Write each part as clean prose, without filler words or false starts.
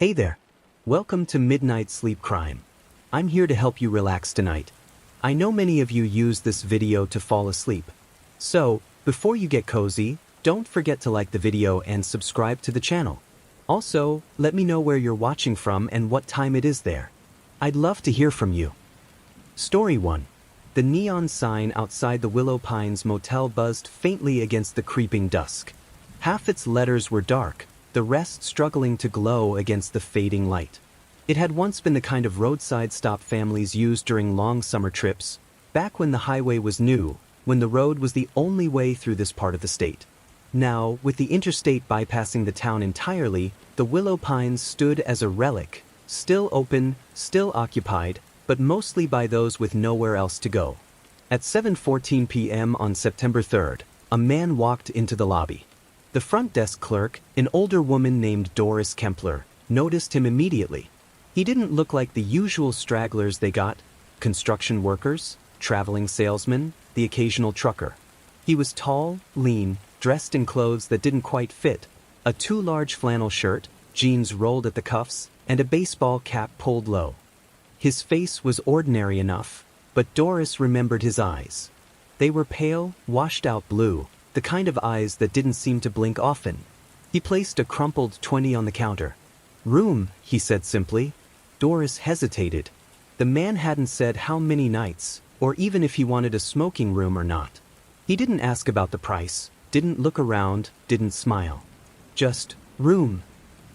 Hey there. Welcome to Midnight Sleep Crime. I'm here to help you relax tonight. I know many of you use this video to fall asleep. So, before you get cozy, don't forget to like the video and subscribe to the channel. Also, let me know where you're watching from and what time it is there. I'd love to hear from you. Story 1. The neon sign outside the Willow Pines Motel buzzed faintly against the creeping dusk. Half its letters were dark, the rest struggling to glow against the fading light. It had once been the kind of roadside stop families used during long summer trips, back when the highway was new, when the road was the only way through this part of the state. Now, with the interstate bypassing the town entirely, the Willow Pines stood as a relic, still open, still occupied, but mostly by those with nowhere else to go. At 7:14 p.m. on September 3rd, a man walked into the lobby. The front desk clerk, an older woman named Doris Kempler, noticed him immediately. He didn't look like the usual stragglers they got, construction workers, traveling salesmen, the occasional trucker. He was tall, lean, dressed in clothes that didn't quite fit, a too large flannel shirt, jeans rolled at the cuffs, and a baseball cap pulled low. His face was ordinary enough, but Doris remembered his eyes. They were pale, washed-out blue, the kind of eyes that didn't seem to blink often. He placed a crumpled 20 on the counter. "Room," he said simply. Doris hesitated. The man hadn't said how many nights, or even if he wanted a smoking room or not. He didn't ask about the price, didn't look around, didn't smile. Just, "Room."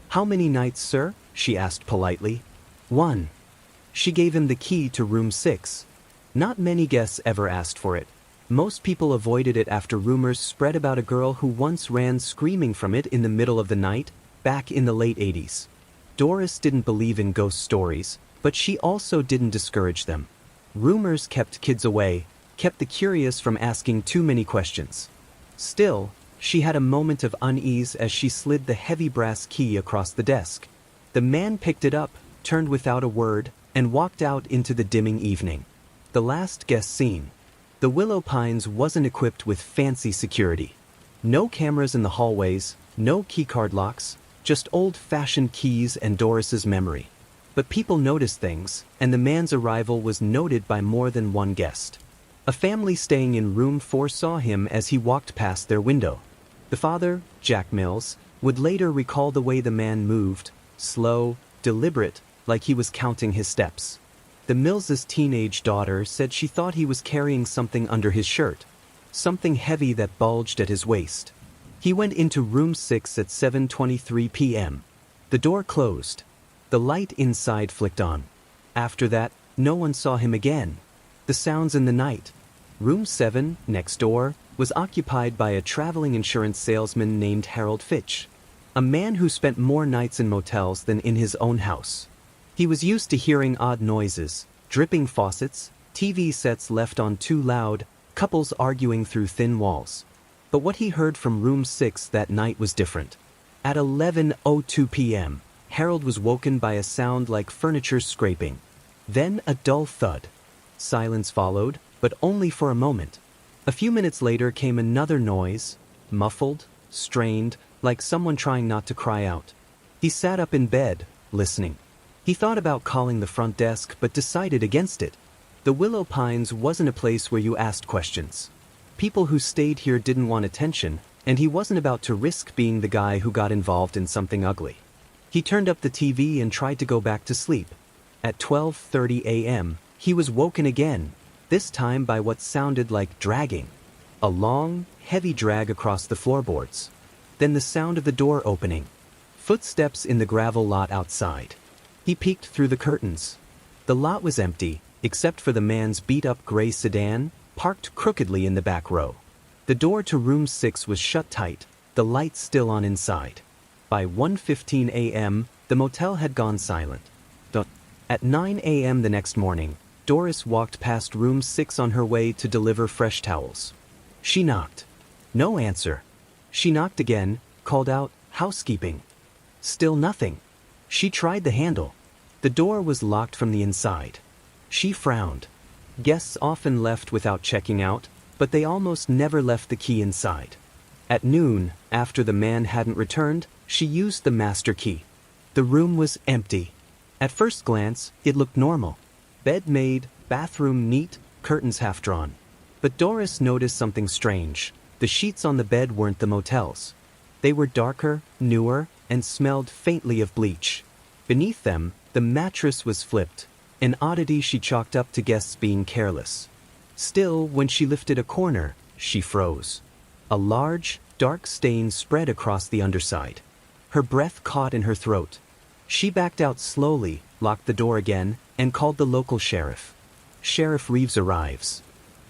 "How many nights, sir?" she asked politely. "One." She gave him the key to room 6. Not many guests ever asked for it. Most people avoided it after rumors spread about a girl who once ran screaming from it in the middle of the night, back in the late 80s. Doris didn't believe in ghost stories, but she also didn't discourage them. Rumors kept kids away, kept the curious from asking too many questions. Still, she had a moment of unease as she slid the heavy brass key across the desk. The man picked it up, turned without a word, and walked out into the dimming evening. The last guest seen. The Willow Pines wasn't equipped with fancy security. No cameras in the hallways, no keycard locks, just old-fashioned keys and Doris's memory. But people noticed things, and the man's arrival was noted by more than one guest. A family staying in room 4 saw him as he walked past their window. The father, Jack Mills, would later recall the way the man moved, slow, deliberate, like he was counting his steps. The Mills's teenage daughter said she thought he was carrying something under his shirt, something heavy that bulged at his waist. He went into room 6 at 7:23 p.m. The door closed. The light inside flicked on. After that, no one saw him again. The sounds in the night. Room 7, next door, was occupied by a traveling insurance salesman named Harold Fitch, a man who spent more nights in motels than in his own house. He was used to hearing odd noises, dripping faucets, TV sets left on too loud, couples arguing through thin walls. But what he heard from room 6 that night was different. At 11:02 p.m., Harold was woken by a sound like furniture scraping. Then a dull thud. Silence followed, but only for a moment. A few minutes later came another noise, muffled, strained, like someone trying not to cry out. He sat up in bed, listening. He thought about calling the front desk but decided against it. The Willow Pines wasn't a place where you asked questions. People who stayed here didn't want attention, and he wasn't about to risk being the guy who got involved in something ugly. He turned up the TV and tried to go back to sleep. At 12:30 a.m., he was woken again, this time by what sounded like dragging. A long, heavy drag across the floorboards. Then the sound of the door opening. Footsteps in the gravel lot outside. He peeked through the curtains. The lot was empty, except for the man's beat-up gray sedan, parked crookedly in the back row. The door to room 6 was shut tight, the lights still on inside. By 1:15 a.m., the motel had gone silent. At 9 a.m. the next morning, Doris walked past room 6 on her way to deliver fresh towels. She knocked. No answer. She knocked again, called out, "Housekeeping." Still nothing. She tried the handle. The door was locked from the inside. She frowned. Guests often left without checking out, but they almost never left the key inside. At noon, after the man hadn't returned, she used the master key. The room was empty. At first glance, it looked normal. Bed made, bathroom neat, curtains half drawn. But Doris noticed something strange. The sheets on the bed weren't the motel's. They were darker, newer, and smelled faintly of bleach. Beneath them, the mattress was flipped, an oddity she chalked up to guests being careless. Still, when she lifted a corner, she froze. A large, dark stain spread across the underside. Her breath caught in her throat. She backed out slowly, locked the door again, and called the local sheriff. Sheriff Reeves arrives.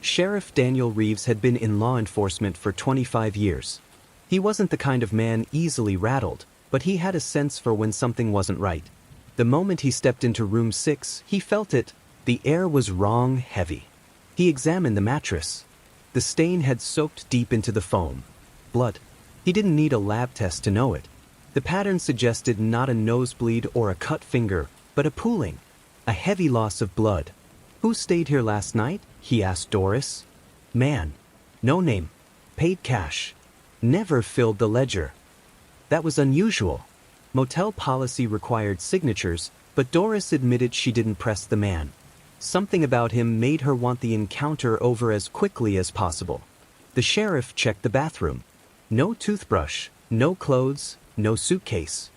Sheriff Daniel Reeves had been in law enforcement for 25 years. He wasn't the kind of man easily rattled, but he had a sense for when something wasn't right. The moment he stepped into room 6, he felt it. The air was wrong heavy. He examined the mattress. The stain had soaked deep into the foam. Blood. He didn't need a lab test to know it. The pattern suggested not a nosebleed or a cut finger, but a pooling. A heavy loss of blood. Who stayed here last night? He asked Doris. Man. No name. Paid cash. Never filled the ledger. That was unusual. Motel policy required signatures, but Doris admitted she didn't press the man. Something about him made her want the encounter over as quickly as possible. The sheriff checked the bathroom. No toothbrush, no clothes, no suitcase.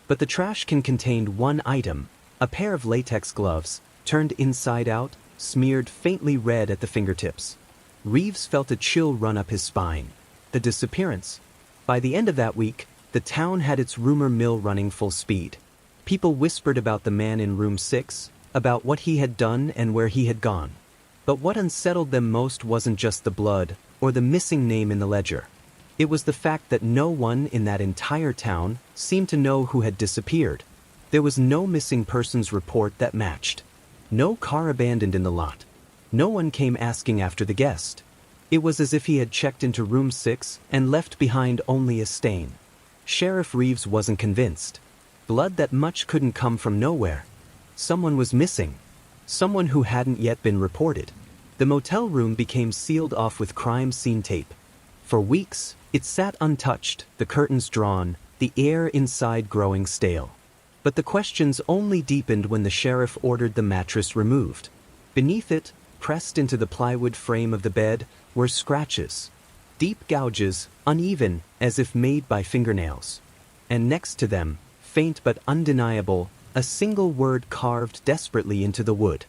But the trash can contained one item, a pair of latex gloves, turned inside out, smeared faintly red at the fingertips. Reeves felt a chill run up his spine. The disappearance. By the end of that week, the town had its rumor mill running full speed. People whispered about the man in room 6, about what he had done and where he had gone. But what unsettled them most wasn't just the blood or the missing name in the ledger. It was the fact that no one in that entire town seemed to know who had disappeared. There was no missing persons report that matched. No car abandoned in the lot. No one came asking after the guest. It was as if he had checked into room 6 and left behind only a stain. Sheriff Reeves wasn't convinced. Blood that much couldn't come from nowhere. Someone was missing. Someone who hadn't yet been reported. The motel room became sealed off with crime scene tape. For weeks, it sat untouched, the curtains drawn, the air inside growing stale. But the questions only deepened when the sheriff ordered the mattress removed. Beneath it, pressed into the plywood frame of the bed, were scratches. Deep gouges, uneven, as if made by fingernails. And next to them, faint but undeniable, a single word carved desperately into the wood.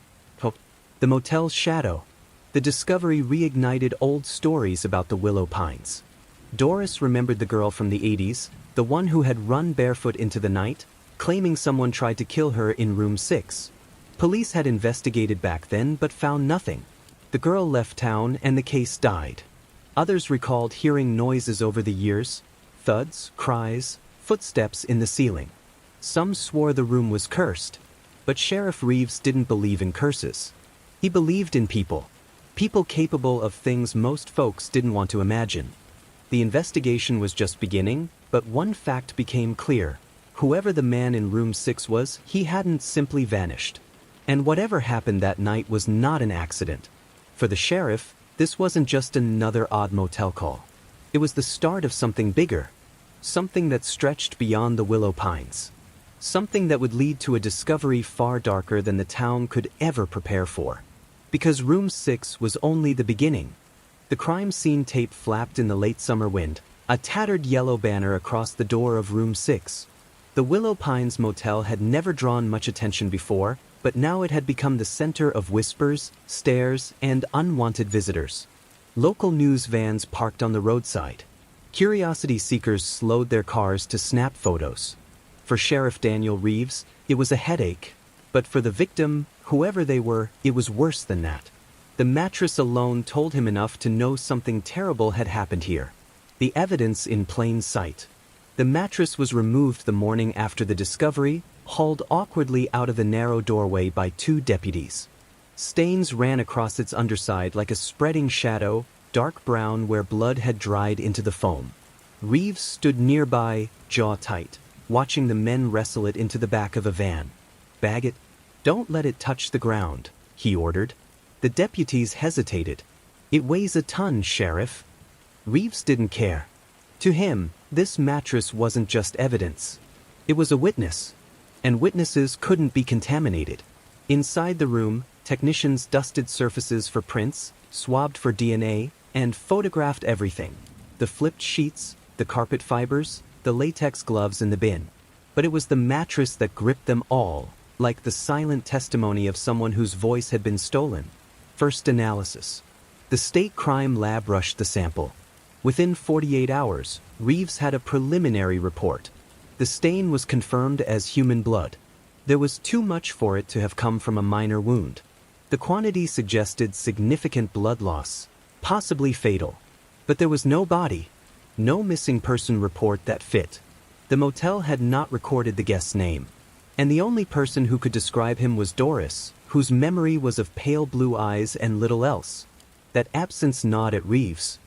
The motel's shadow. The discovery reignited old stories about the willow pines. Doris remembered the girl from the 80s, the one who had run barefoot into the night, claiming someone tried to kill her in room 6. Police had investigated back then but found nothing. The girl left town and the case died. Others recalled hearing noises over the years, thuds, cries, footsteps in the ceiling. Some swore the room was cursed, but Sheriff Reeves didn't believe in curses. He believed in people. People capable of things most folks didn't want to imagine. The investigation was just beginning, but one fact became clear. Whoever the man in room 6 was, he hadn't simply vanished. And whatever happened that night was not an accident. For the sheriff, this wasn't just another odd motel call. It was the start of something bigger. Something that stretched beyond the willow pines. Something that would lead to a discovery far darker than the town could ever prepare for. Because room 6 was only the beginning. The crime scene tape flapped in the late summer wind, a tattered yellow banner across the door of room 6. The Willow Pines Motel had never drawn much attention before, but now it had become the center of whispers, stares, and unwanted visitors. Local news vans parked on the roadside. Curiosity seekers slowed their cars to snap photos. For Sheriff Daniel Reeves, it was a headache, but for the victim, whoever they were, it was worse than that. The mattress alone told him enough to know something terrible had happened here. The evidence in plain sight. The mattress was removed the morning after the discovery, hauled awkwardly out of the narrow doorway by 2 deputies. Stains ran across its underside like a spreading shadow, dark brown where blood had dried into the foam. Reeves stood nearby, jaw tight, watching the men wrestle it into the back of a van. "Bag it. Don't let it touch the ground," he ordered. The deputies hesitated. "It weighs a ton, Sheriff." Reeves didn't care. To him, this mattress wasn't just evidence. It was a witness. and witnesses couldn't be contaminated. Inside the room, technicians dusted surfaces for prints, swabbed for DNA, and photographed everything. The flipped sheets, the carpet fibers, the latex gloves in the bin. But it was the mattress that gripped them all, like the silent testimony of someone whose voice had been stolen. First analysis. The state crime lab rushed the sample. Within 48 hours, Reeves had a preliminary report. The stain was confirmed as human blood. There was too much for it to have come from a minor wound. The quantity suggested significant blood loss, possibly fatal. But there was no body, no missing person report that fit. The motel had not recorded the guest's name, and the only person who could describe him was Doris, whose memory was of pale blue eyes and little else. That absence gnawed at Reeves.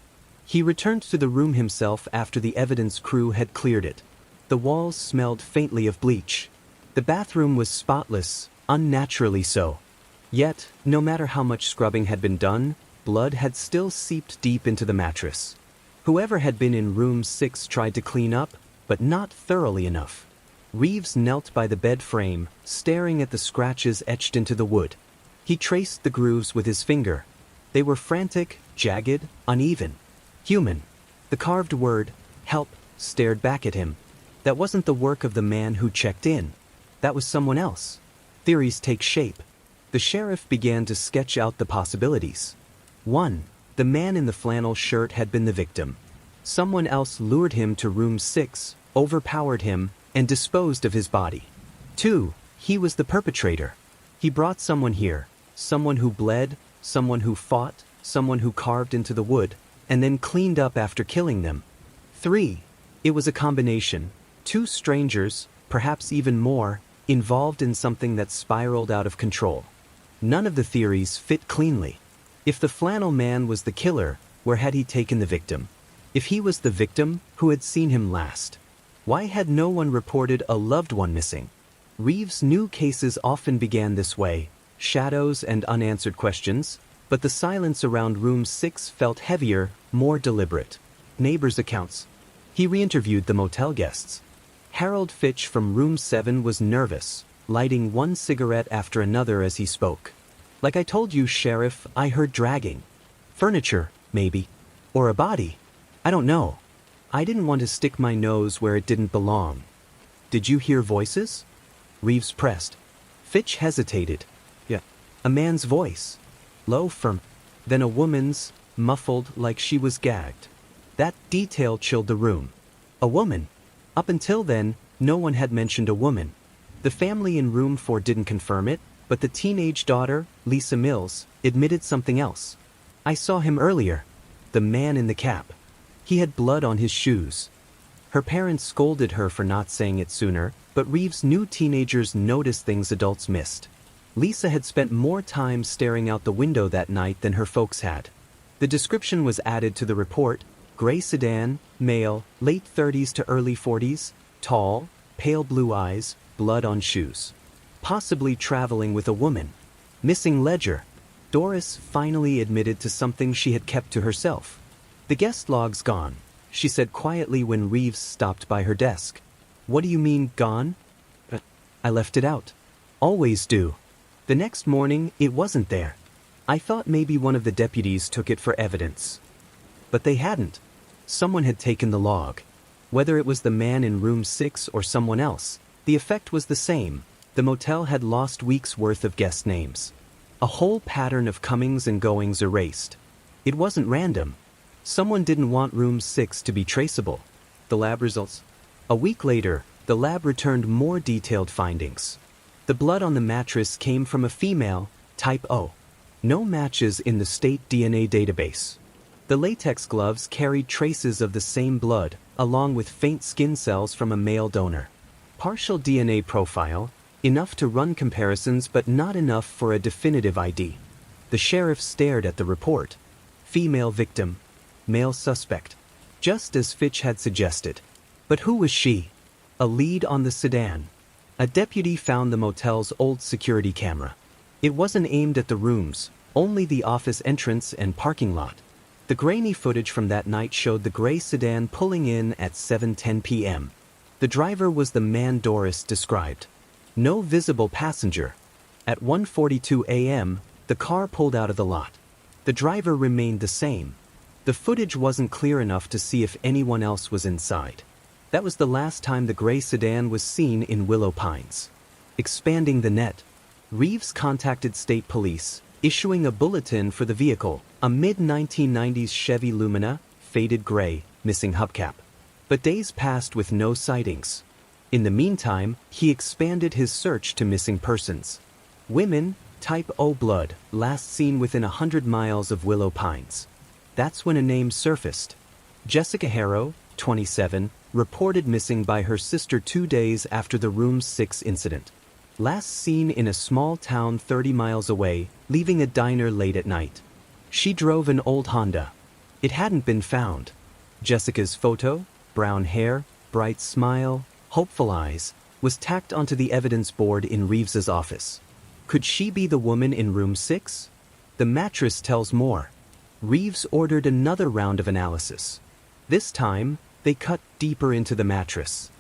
He returned to the room himself after the evidence crew had cleared it. The walls smelled faintly of bleach. The bathroom was spotless, unnaturally so. Yet, no matter how much scrubbing had been done, blood had still seeped deep into the mattress. Whoever had been in room 6 tried to clean up, but not thoroughly enough. Reeves knelt by the bed frame, staring at the scratches etched into the wood. He traced the grooves with his finger. They were frantic, jagged, uneven. Human. The carved word, help, stared back at him. That wasn't the work of the man who checked in. That was someone else. Theories take shape. The sheriff began to sketch out the possibilities. 1. The man in the flannel shirt had been the victim. Someone else lured him to room 6, overpowered him, and disposed of his body. 2. He was the perpetrator. He brought someone here, someone who bled, someone who fought, someone who carved into the wood, and then cleaned up after killing them. 3. It was a combination. 2 strangers, perhaps even more, involved in something that spiraled out of control. None of the theories fit cleanly. If the flannel man was the killer, where had he taken the victim? If he was the victim, who had seen him last? Why had no one reported a loved one missing? Reeves knew cases often began this way, shadows and unanswered questions, but the silence around room 6 felt heavier, more deliberate. Neighbors' accounts. He re-interviewed the motel guests. Harold Fitch from room 7 was nervous, lighting one cigarette after another as he spoke. Like I told you, Sheriff, I heard dragging. Furniture, maybe. Or a body. I don't know. I didn't want to stick my nose where it didn't belong. Did you hear voices? Reeves pressed. Fitch hesitated. Yeah. A man's voice. Low, firm. Then a woman's, muffled like she was gagged. That detail chilled the room. A woman. Up until then, no one had mentioned a woman. The family in room 4 didn't confirm it, but the teenage daughter, Lisa Mills, admitted something else. I saw him earlier. The man in the cap. He had blood on his shoes. Her parents scolded her for not saying it sooner, but Reeves knew teenagers noticed things adults missed. Lisa had spent more time staring out the window that night than her folks had. The description was added to the report: gray sedan, male, late 30s to early 40s, tall, pale blue eyes, blood on shoes. Possibly traveling with a woman. Missing ledger. Doris finally admitted to something she had kept to herself. The guest log's gone, she said quietly when Reeves stopped by her desk. What do you mean, gone? I left it out. Always do. The next morning, it wasn't there. I thought maybe one of the deputies took it for evidence. But they hadn't. Someone had taken the log. Whether it was the man in room 6 or someone else, the effect was the same. The motel had lost weeks' worth of guest names. A whole pattern of comings and goings erased. It wasn't random. Someone didn't want room 6 to be traceable. The lab results. A week later, the lab returned more detailed findings. The blood on the mattress came from a female, type O. No matches in the state DNA database. The latex gloves carried traces of the same blood, along with faint skin cells from a male donor. Partial DNA profile, enough to run comparisons but not enough for a definitive ID. The sheriff stared at the report. Female victim. Male suspect. Just as Fitch had suggested. But who was she? A lead on the sedan. A deputy found the motel's old security camera. It wasn't aimed at the rooms, only the office entrance and parking lot. The grainy footage from that night showed the gray sedan pulling in at 7:10 p.m. The driver was the man Doris described. No visible passenger. At 1:42 a.m., the car pulled out of the lot. The driver remained the same. The footage wasn't clear enough to see if anyone else was inside. That was the last time the gray sedan was seen in Willow Pines. Expanding the net, Reeves contacted state police, issuing a bulletin for the vehicle, a mid-1990s Chevy Lumina, faded gray, missing hubcap. But days passed with no sightings. In the meantime, he expanded his search to missing persons. Women, type O blood, last seen within 100 miles of Willow Pines. That's when a name surfaced. Jessica Harrow, 27, reported missing by her sister 2 days after the Room 6 incident. Last seen in a small town 30 miles away, leaving a diner late at night. She drove an old Honda. It hadn't been found. Jessica's photo, brown hair, bright smile, hopeful eyes, was tacked onto the evidence board in Reeves's office. Could she be the woman in Room 6? The mattress tells more. Reeves ordered another round of analysis. This time, they cut deeper into the mattress.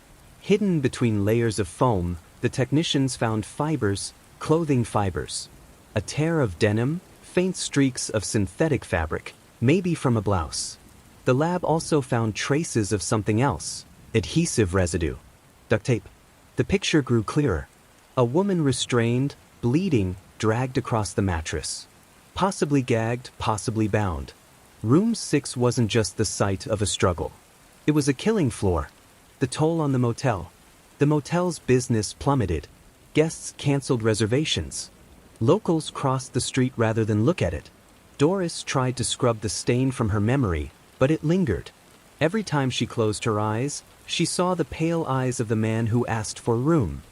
Hidden between layers of foam, the technicians found fibers, clothing fibers. A tear of denim, faint streaks of synthetic fabric, maybe from a blouse. The lab also found traces of something else, adhesive residue. Duct tape. The picture grew clearer. A woman restrained, bleeding, dragged across the mattress. Possibly gagged, possibly bound. Room 6 wasn't just the site of a struggle. It was a killing floor. The toll on the motel. The motel's business plummeted. Guests canceled reservations. Locals crossed the street rather than look at it. Doris tried to scrub the stain from her memory, but it lingered. Every time she closed her eyes, she saw the pale eyes of the man who asked for room.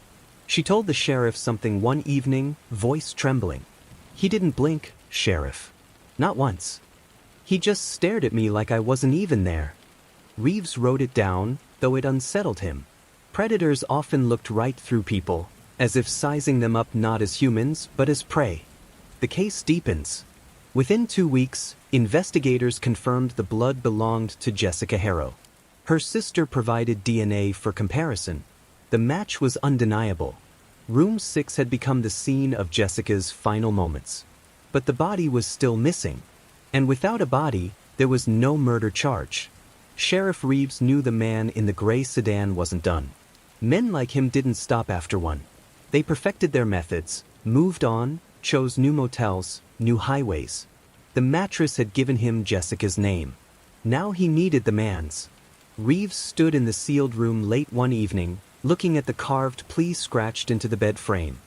She told the sheriff something one evening, voice trembling. He didn't blink, Sheriff. Not once. He just stared at me like I wasn't even there. Reeves wrote it down, though it unsettled him. Predators often looked right through people, as if sizing them up not as humans, but as prey. The case deepens. Within 2 weeks, investigators confirmed the blood belonged to Jessica Harrow. Her sister provided DNA for comparison. The match was undeniable. Room 6 had become the scene of Jessica's final moments. But the body was still missing. And without a body, there was no murder charge. Sheriff Reeves knew the man in the gray sedan wasn't done. Men like him didn't stop after one. They perfected their methods, moved on, chose new motels, new highways. The mattress had given him Jessica's name. Now he needed the man's. Reeves stood in the sealed room late one evening, looking at the carved plea scratched into the bed frame.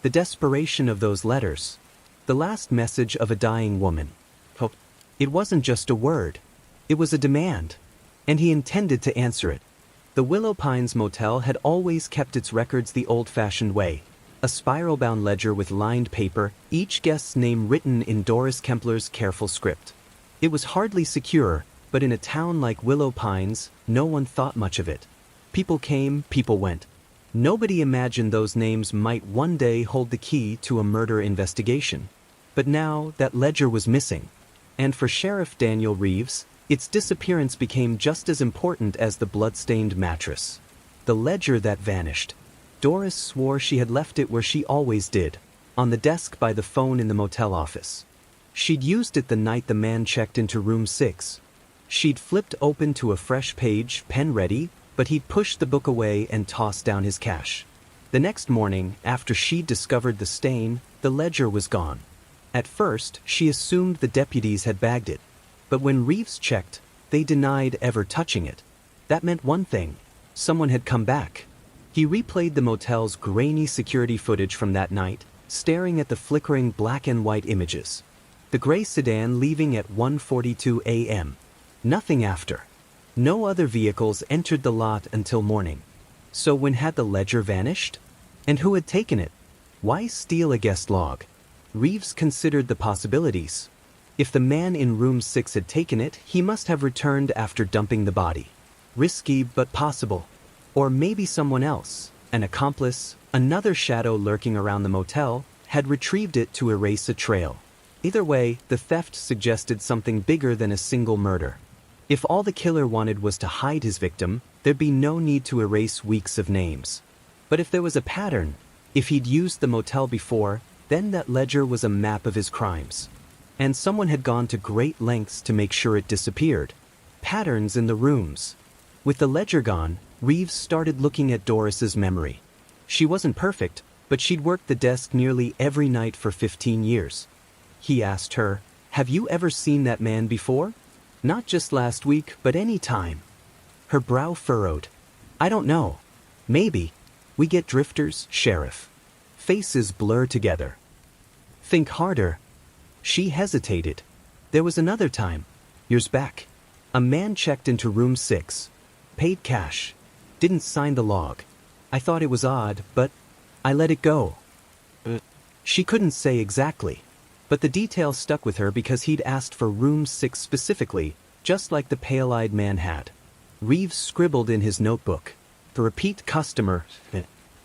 The desperation of those letters. The last message of a dying woman. Hope. It wasn't just a word. It was a demand. And he intended to answer it. The Willow Pines Motel had always kept its records the old-fashioned way. A spiral-bound ledger with lined paper, each guest's name written in Doris Kempler's careful script. It was hardly secure, but in a town like Willow Pines, no one thought much of it. People came, people went. Nobody imagined those names might one day hold the key to a murder investigation. But now, that ledger was missing. And for Sheriff Daniel Reeves, its disappearance became just as important as the blood-stained mattress. The ledger that vanished. Doris swore she had left it where she always did, on the desk by the phone in the motel office. She'd used it the night the man checked into Room 6. She'd flipped open to a fresh page, pen ready, but he'd pushed the book away and tossed down his cash. The next morning, after she'd discovered the stain, the ledger was gone. At first, she assumed the deputies had bagged it. But when Reeves checked, they denied ever touching it. That meant one thing. Someone had come back. He replayed the motel's grainy security footage from that night, staring at the flickering black and white images. The gray sedan leaving at 1:42 a.m. Nothing after. No other vehicles entered the lot until morning. So when had the ledger vanished? And who had taken it? Why steal a guest log? Reeves considered the possibilities. If the man in Room 6 had taken it, he must have returned after dumping the body. Risky but possible. Or maybe someone else, an accomplice, another shadow lurking around the motel, had retrieved it to erase a trail. Either way, the theft suggested something bigger than a single murder. If all the killer wanted was to hide his victim, there'd be no need to erase weeks of names. But if there was a pattern, If he'd used the motel before, then that ledger was a map of his crimes. And someone had gone to great lengths to make sure it disappeared. Patterns in the rooms. With the ledger gone, Reeves started looking at Doris's memory. She wasn't perfect, but she'd worked the desk nearly every night for 15 years. He asked her, "Have you ever seen that man before? Not just last week, but any time." Her brow furrowed. "I don't know. Maybe. We get drifters, Sheriff." Faces blur together. "Think harder." She hesitated. "There was another time. Years back. A man checked into room 6. Paid cash. Didn't sign the log. I thought it was odd, but I let it go." She couldn't say exactly, but the detail stuck with her because he'd asked for room 6 specifically, just like the pale-eyed man had. Reeves scribbled in his notebook. "The repeat customer,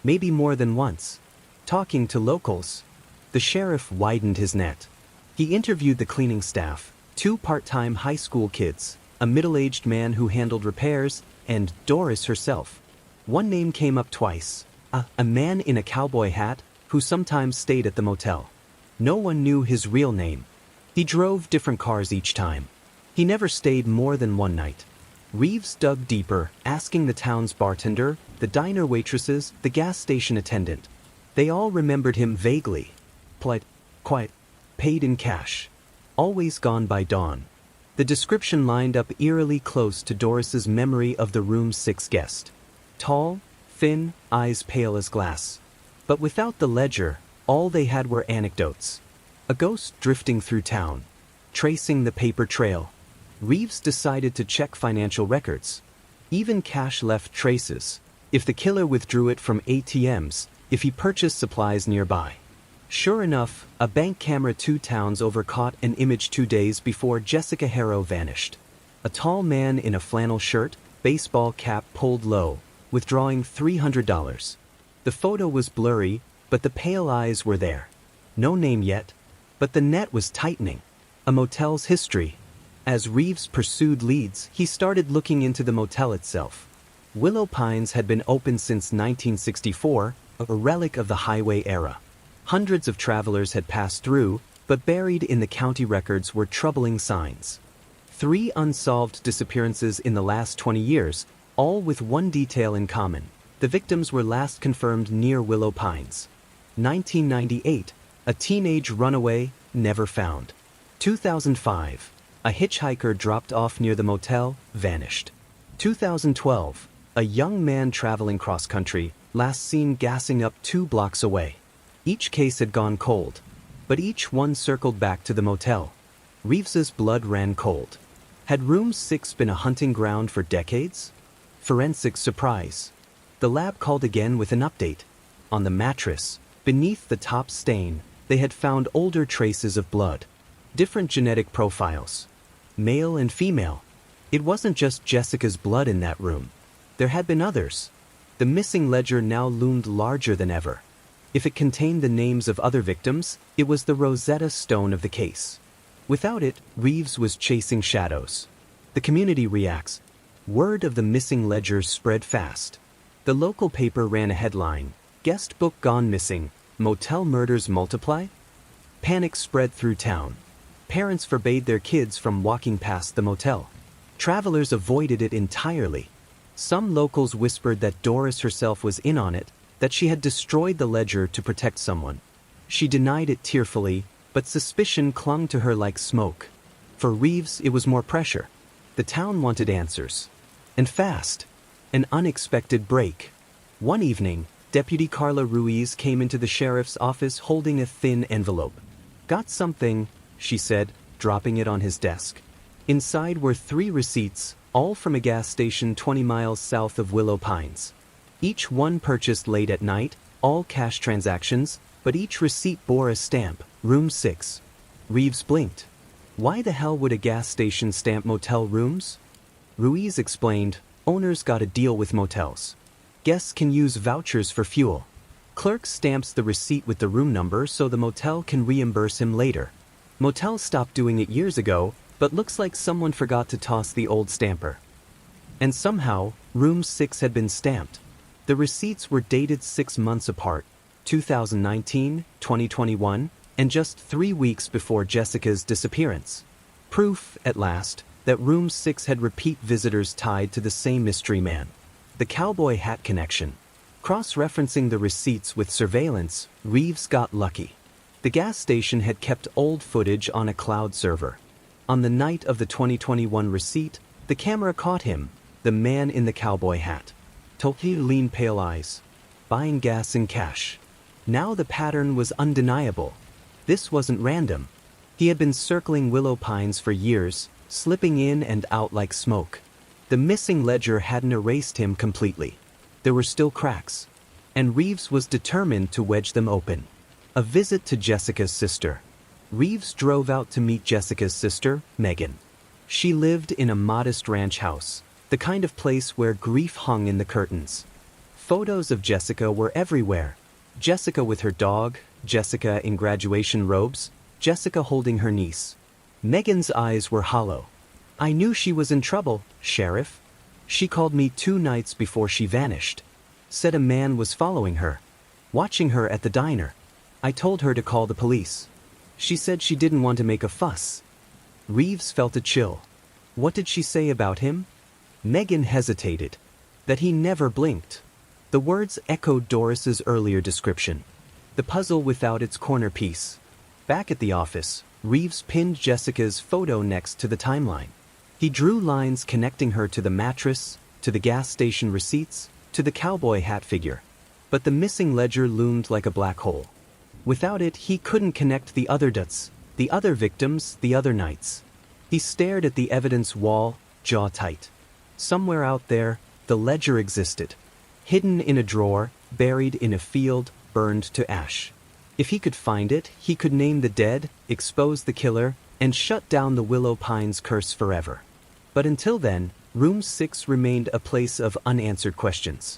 maybe more than once. Talking to locals." The sheriff widened his net. He interviewed the cleaning staff, 2 part-time high school kids, a middle-aged man who handled repairs, and Doris herself. One name came up twice, a man in a cowboy hat who sometimes stayed at the motel. No one knew his real name. He drove different cars each time. He never stayed more than one night. Reeves dug deeper, asking the town's bartender, the diner waitresses, the gas station attendant. They all remembered him vaguely. Polite, quiet, paid in cash. Always gone by dawn. The description lined up eerily close to Doris's memory of the room 6 guest. Tall, thin, eyes pale as glass. But without the ledger, all they had were anecdotes. A ghost drifting through town. Tracing the paper trail. Reeves decided to check financial records. Even cash left traces. If the killer withdrew it from ATMs, if he purchased supplies nearby. Sure enough, a bank camera 2 towns over caught an image 2 days before Jessica Harrow vanished. A tall man in a flannel shirt, baseball cap pulled low, withdrawing $300. The photo was blurry, but the pale eyes were there. No name yet, but the net was tightening. A motel's history. As Reeves pursued leads, he started looking into the motel itself. Willow Pines had been open since 1964, a relic of the highway era. Hundreds of travelers had passed through, but buried in the county records were troubling signs. 3 unsolved disappearances in the last 20 years, all with one detail in common. The victims were last confirmed near Willow Pines. 1998, a teenage runaway, never found. 2005, a hitchhiker dropped off near the motel, vanished. 2012, a young man traveling cross-country, last seen gassing up 2 blocks away. Each case had gone cold, but each one circled back to the motel. Reeves's blood ran cold. Had room 6 been a hunting ground for decades? Forensic surprise. The lab called again with an update. On the mattress, beneath the top stain, they had found older traces of blood. Different genetic profiles. Male and female. It wasn't just Jessica's blood in that room. There had been others. The missing ledger now loomed larger than ever. If it contained the names of other victims, it was the Rosetta Stone of the case. Without it, Reeves was chasing shadows. The community reacts. Word of the missing ledger spread fast. The local paper ran a headline, "Guest book gone missing, motel murders multiply?" Panic spread through town. Parents forbade their kids from walking past the motel. Travelers avoided it entirely. Some locals whispered that Doris herself was in on it, that she had destroyed the ledger to protect someone. She denied it tearfully, but suspicion clung to her like smoke. For Reeves, it was more pressure. The town wanted answers. And fast. An unexpected break. One evening, Deputy Carla Ruiz came into the sheriff's office holding a thin envelope. "Got something," she said, dropping it on his desk. Inside were 3 receipts, all from a gas station 20 miles south of Willow Pines. Each one purchased late at night, all cash transactions, but each receipt bore a stamp, room 6. Reeves blinked. Why the hell would a gas station stamp motel rooms? Ruiz explained, owners got a deal with motels. Guests can use vouchers for fuel. Clerk stamps the receipt with the room number so the motel can reimburse him later. Motels stopped doing it years ago, but looks like someone forgot to toss the old stamper. And somehow, room 6 had been stamped. The receipts were dated 6 months apart. 2019, 2021, and just 3 weeks before Jessica's disappearance. Proof, at last, that Room 6 had repeat visitors tied to the same mystery man. The cowboy hat connection. Cross-referencing the receipts with surveillance, Reeves got lucky. The gas station had kept old footage on a cloud server. On the night of the 2021 receipt, the camera caught him, the man in the cowboy hat. Tokyo lean pale eyes. Buying gas in cash. Now the pattern was undeniable. This wasn't random. He had been circling Willow Pines for years, slipping in and out like smoke. The missing ledger hadn't erased him completely. There were still cracks. And Reeves was determined to wedge them open. A visit to Jessica's sister. Reeves drove out to meet Jessica's sister, Megan. She lived in a modest ranch house, the kind of place where grief hung in the curtains. Photos of Jessica were everywhere. Jessica with her dog, Jessica in graduation robes, Jessica holding her niece. Megan's eyes were hollow. "I knew she was in trouble, Sheriff. She called me 2 nights before she vanished. Said a man was following her, watching her at the diner. I told her to call the police. She said she didn't want to make a fuss." Reeves felt a chill. What did she say about him? Megan hesitated. That he never blinked. The words echoed Doris's earlier description. The puzzle without its corner piece. Back at the office, Reeves pinned Jessica's photo next to the timeline. He drew lines connecting her to the mattress, to the gas station receipts, to the cowboy hat figure. But the missing ledger loomed like a black hole. Without it, he couldn't connect the other dots, the other victims, the other nights. He stared at the evidence wall, jaw tight. Somewhere out there, the ledger existed. Hidden in a drawer, buried in a field, burned to ash. If he could find it, he could name the dead, expose the killer, and shut down the Willow Pines curse forever. But until then, Room 6 remained a place of unanswered questions.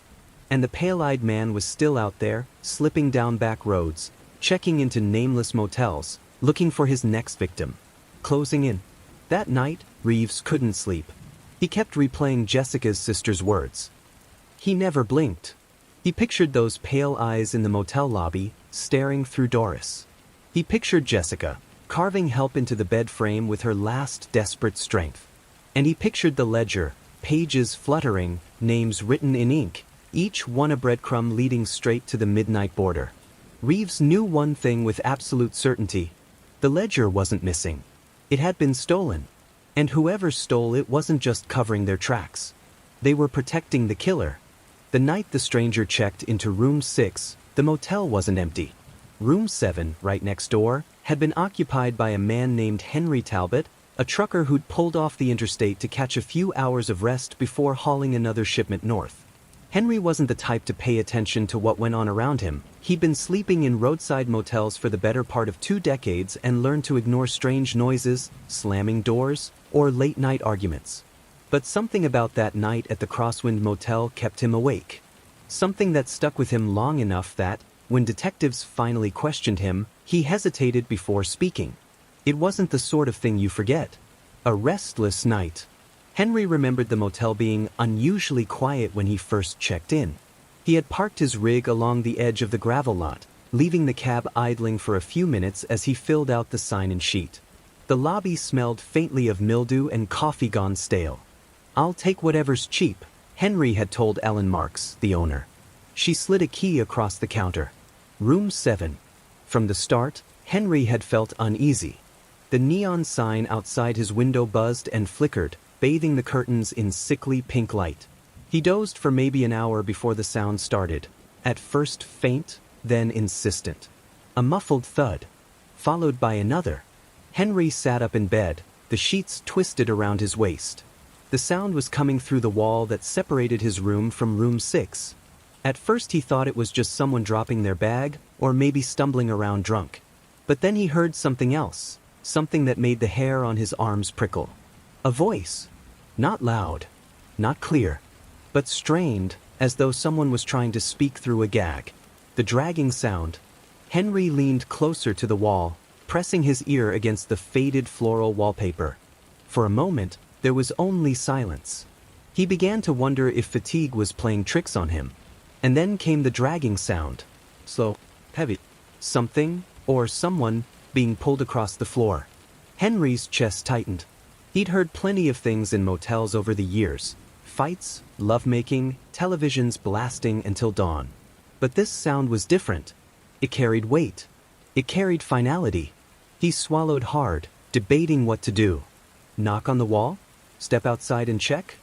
And the pale-eyed man was still out there, slipping down back roads, checking into nameless motels, looking for his next victim. Closing in. That night, Reeves couldn't sleep. He kept replaying Jessica's sister's words. He never blinked. He pictured those pale eyes in the motel lobby, staring through Doris. He pictured Jessica, carving help into the bed frame with her last desperate strength. And he pictured the ledger, pages fluttering, names written in ink, each one a breadcrumb leading straight to the midnight border. Reeves knew one thing with absolute certainty. The ledger wasn't missing. It had been stolen. And whoever stole it wasn't just covering their tracks. They were protecting the killer. The night the stranger checked into Room 6, the motel wasn't empty. Room 7, right next door, had been occupied by a man named Henry Talbot, a trucker who'd pulled off the interstate to catch a few hours of rest before hauling another shipment north. Henry wasn't the type to pay attention to what went on around him. He'd been sleeping in roadside motels for the better part of 2 decades and learned to ignore strange noises, slamming doors, or late-night arguments. But something about that night at the Crosswind Motel kept him awake. Something that stuck with him long enough that, when detectives finally questioned him, he hesitated before speaking. It wasn't the sort of thing you forget. A restless night. Henry remembered the motel being unusually quiet when he first checked in. He had parked his rig along the edge of the gravel lot, leaving the cab idling for a few minutes as he filled out the sign-in sheet. The lobby smelled faintly of mildew and coffee gone stale. "I'll take whatever's cheap," Henry had told Ellen Marks, the owner. She slid a key across the counter. Room 7. From the start, Henry had felt uneasy. The neon sign outside his window buzzed and flickered, bathing the curtains in sickly pink light. He dozed for maybe an hour before the sound started, at first faint, then insistent. A muffled thud, followed by another. Henry sat up in bed, the sheets twisted around his waist. The sound was coming through the wall that separated his room from Room 6. At first he thought it was just someone dropping their bag, or maybe stumbling around drunk. But then he heard something else, something that made the hair on his arms prickle. A voice. Not loud, not clear, but strained, as though someone was trying to speak through a gag. The dragging sound. Henry leaned closer to the wall, pressing his ear against the faded floral wallpaper. For a moment, there was only silence. He began to wonder if fatigue was playing tricks on him. And then came the dragging sound. Slow, heavy. Something, or someone, being pulled across the floor. Henry's chest tightened. He'd heard plenty of things in motels over the years. Fights, lovemaking, televisions blasting until dawn. But this sound was different. It carried weight. It carried finality. He swallowed hard, debating what to do. Knock on the wall? Step outside and check?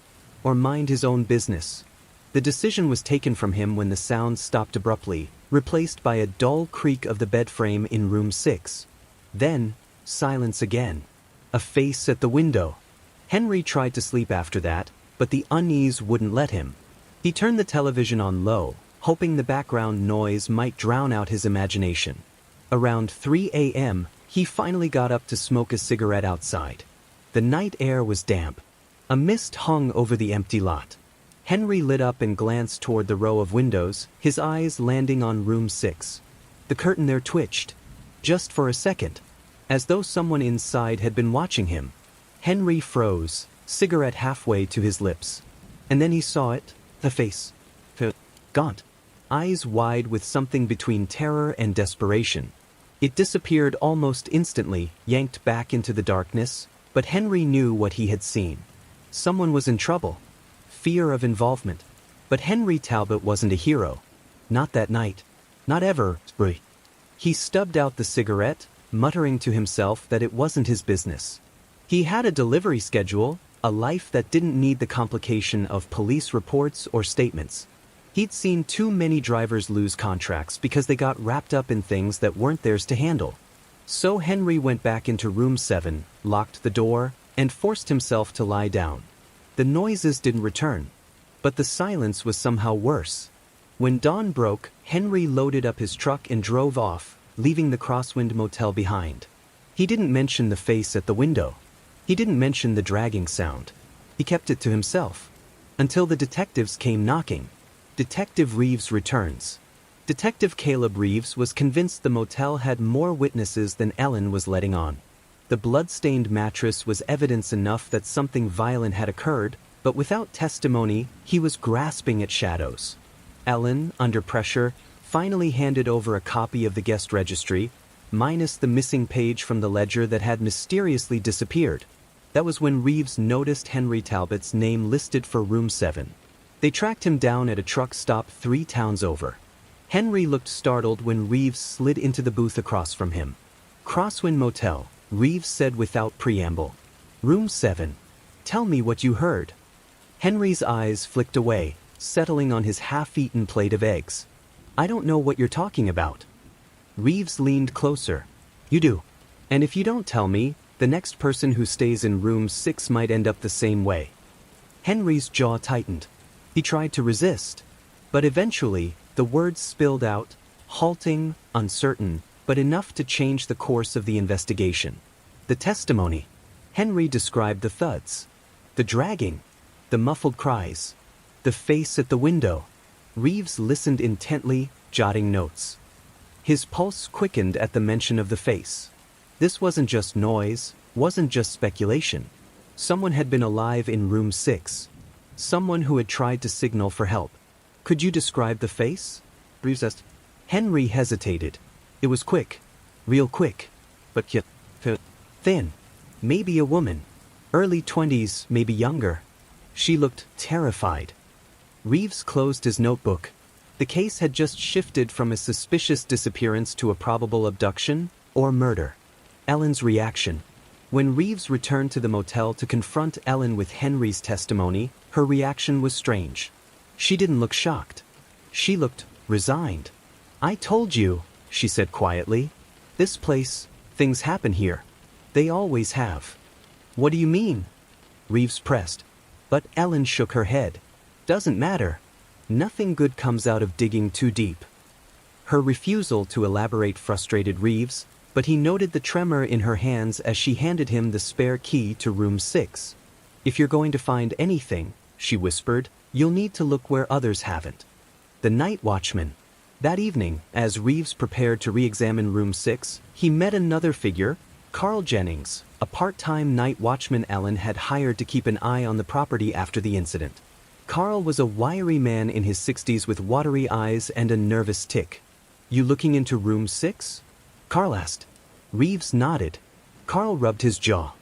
Or mind his own business? The decision was taken from him when the sound stopped abruptly, replaced by a dull creak of the bed frame in room 6. Then, silence again. A face at the window. Henry tried to sleep after that, but the unease wouldn't let him. He turned the television on low, hoping the background noise might drown out his imagination. Around 3 a.m., he finally got up to smoke a cigarette outside. The night air was damp. A mist hung over the empty lot. Henry lit up and glanced toward the row of windows, his eyes landing on room 6. The curtain there twitched. Just for a second. As though someone inside had been watching him. Henry froze, cigarette halfway to his lips. And then he saw it, the face. Gaunt. Eyes wide with something between terror and desperation. It disappeared almost instantly, yanked back into the darkness, but Henry knew what he had seen. Someone was in trouble. Fear of involvement. But Henry Talbot wasn't a hero. Not that night. Not ever. He stubbed out the cigarette, muttering to himself that it wasn't his business. He had a delivery schedule, a life that didn't need the complication of police reports or statements. He'd seen too many drivers lose contracts because they got wrapped up in things that weren't theirs to handle. So Henry went back into room 7, locked the door, and forced himself to lie down. The noises didn't return, but the silence was somehow worse. When dawn broke, Henry loaded up his truck and drove off, leaving the Crosswind Motel behind. He didn't mention the face at the window. He didn't mention the dragging sound. He kept it to himself. Until the detectives came knocking. Detective Reeves returns. Detective Caleb Reeves was convinced the motel had more witnesses than Ellen was letting on. The blood-stained mattress was evidence enough that something violent had occurred, but without testimony, he was grasping at shadows. Ellen, under pressure, finally handed over a copy of the guest registry, minus the missing page from the ledger that had mysteriously disappeared. That was when Reeves noticed Henry Talbot's name listed for room 7. They tracked him down at a truck stop 3 towns over. Henry looked startled when Reeves slid into the booth across from him. Crosswind Motel, Reeves said without preamble. Room 7. Tell me what you heard. Henry's eyes flicked away, settling on his half-eaten plate of eggs. I don't know what you're talking about. Reeves leaned closer. You do. And if you don't tell me, the next person who stays in room 6 might end up the same way. Henry's jaw tightened. He tried to resist. But eventually, the words spilled out, halting, uncertain, but enough to change the course of the investigation. The testimony. Henry described the thuds. The dragging. The muffled cries. The face at the window. Reeves listened intently, jotting notes. His pulse quickened at the mention of the face. This wasn't just noise, wasn't just speculation. Someone had been alive in room 6. Someone who had tried to signal for help. Could you describe the face? Reeves asked. Henry hesitated. It was quick. Real quick. But yet thin. Maybe a woman. Early 20s, maybe younger. She looked terrified. Reeves closed his notebook. The case had just shifted from a suspicious disappearance to a probable abduction or murder. Ellen's reaction. When Reeves returned to the motel to confront Ellen with Henry's testimony, her reaction was strange. She didn't look shocked. She looked resigned. I told you, she said quietly. This place, things happen here. They always have. What do you mean? Reeves pressed. But Ellen shook her head. Doesn't matter. Nothing good comes out of digging too deep. Her refusal to elaborate frustrated Reeves, but he noted the tremor in her hands as she handed him the spare key to room 6. If you're going to find anything, she whispered, you'll need to look where others haven't. The night watchman. That evening, as Reeves prepared to re-examine room 6, he met another figure, Carl Jennings, a part-time night watchman Ellen had hired to keep an eye on the property after the incident. Carl was a wiry man in his 60s with watery eyes and a nervous tic. You looking into room 6? Carl asked. Reeves nodded. Carl rubbed his jaw.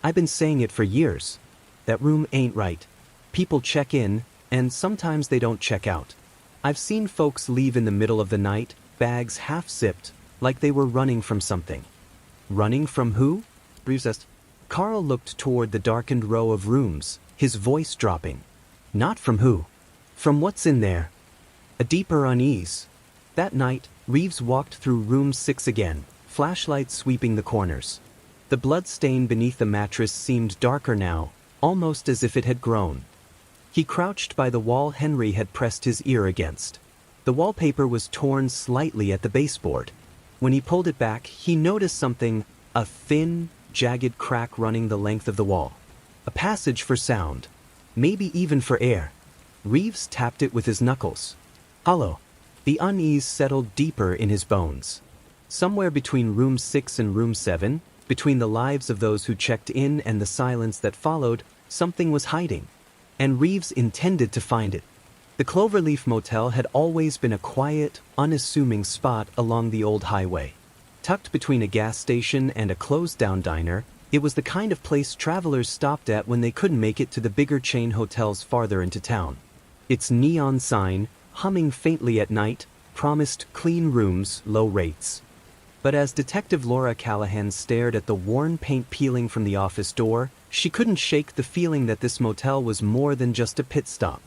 I've been saying it for years. That room ain't right. People check in, and sometimes they don't check out. I've seen folks leave in the middle of the night, bags half-zipped, like they were running from something. Running from who? Reeves asked. Carl looked toward the darkened row of rooms, his voice dropping. Not from who? From what's in there. A deeper unease. That night, Reeves walked through room 6 again, flashlights sweeping the corners. The blood stain beneath the mattress seemed darker now, almost as if it had grown. He crouched by the wall Henry had pressed his ear against. The wallpaper was torn slightly at the baseboard. When he pulled it back, he noticed something, a thin, jagged crack running the length of the wall. A passage for sound. Maybe even for air. Reeves tapped it with his knuckles. Hollow. The unease settled deeper in his bones. Somewhere between room 6 and room 7, between the lives of those who checked in and the silence that followed, something was hiding. And Reeves intended to find it. The Cloverleaf Motel had always been a quiet, unassuming spot along the old highway. Tucked between a gas station and a closed-down diner, it was the kind of place travelers stopped at when they couldn't make it to the bigger chain hotels farther into town. Its neon sign, humming faintly at night, promised clean rooms, low rates. But as Detective Laura Callahan stared at the worn paint peeling from the office door, she couldn't shake the feeling that this motel was more than just a pit stop.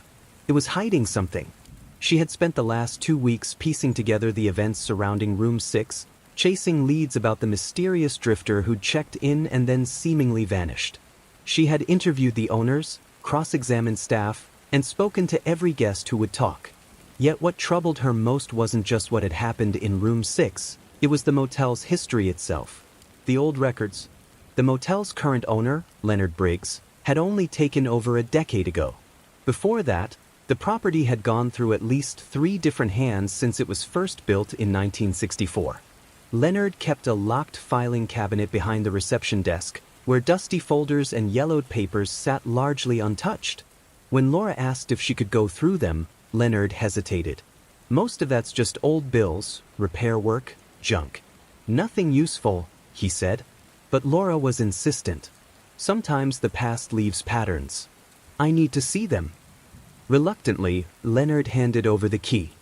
It was hiding something. She had spent the last 2 weeks piecing together the events surrounding room 6, chasing leads about the mysterious drifter who'd checked in and then seemingly vanished. She had interviewed the owners, cross-examined staff, and spoken to every guest who would talk. Yet what troubled her most wasn't just what had happened in room 6, it was the motel's history itself. The old records. The motel's current owner, Leonard Briggs, had only taken over a decade ago. Before that, the property had gone through at least 3 different hands since it was first built in 1964. Leonard kept a locked filing cabinet behind the reception desk, where dusty folders and yellowed papers sat largely untouched. When Laura asked if she could go through them, Leonard hesitated. Most of that's just old bills, repair work, junk. Nothing useful, he said. But Laura was insistent. Sometimes the past leaves patterns. I need to see them. Reluctantly, Leonard handed over the key.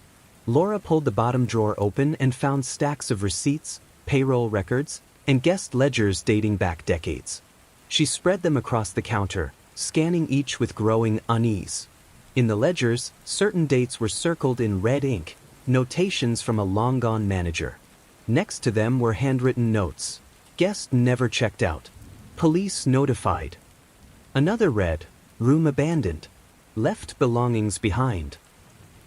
Laura pulled the bottom drawer open and found stacks of receipts, payroll records, and guest ledgers dating back decades. She spread them across the counter, scanning each with growing unease. In the ledgers, certain dates were circled in red ink, notations from a long-gone manager. Next to them were handwritten notes. Guest never checked out. Police notified. Another read, room abandoned. Left belongings behind.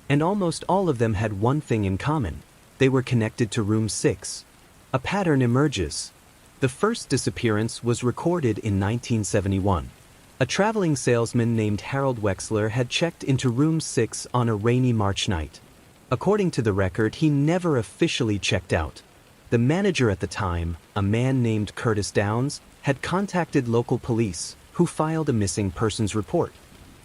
And almost all of them had one thing in common. They were connected to room 6. A pattern emerges. The first disappearance was recorded in 1971. A traveling salesman named Harold Wexler had checked into room 6 on a rainy March night. According to the record, he never officially checked out. The manager at the time, a man named Curtis Downs, had contacted local police, who filed a missing persons report.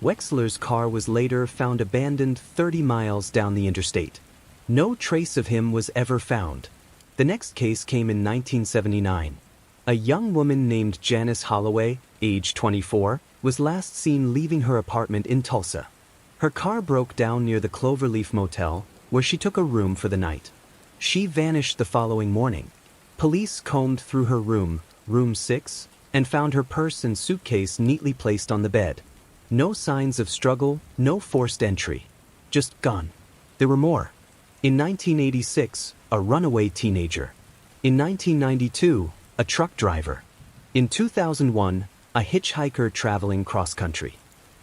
Wexler's car was later found abandoned 30 miles down the interstate. No trace of him was ever found. The next case came in 1979. A young woman named Janice Holloway, age 24, was last seen leaving her apartment in Tulsa. Her car broke down near the Cloverleaf Motel, where she took a room for the night. She vanished the following morning. Police combed through her room, room 6, and found her purse and suitcase neatly placed on the bed. No signs of struggle, no forced entry. Just gone. There were more. In 1986, a runaway teenager. In 1992, a truck driver. In 2001, a hitchhiker traveling cross-country.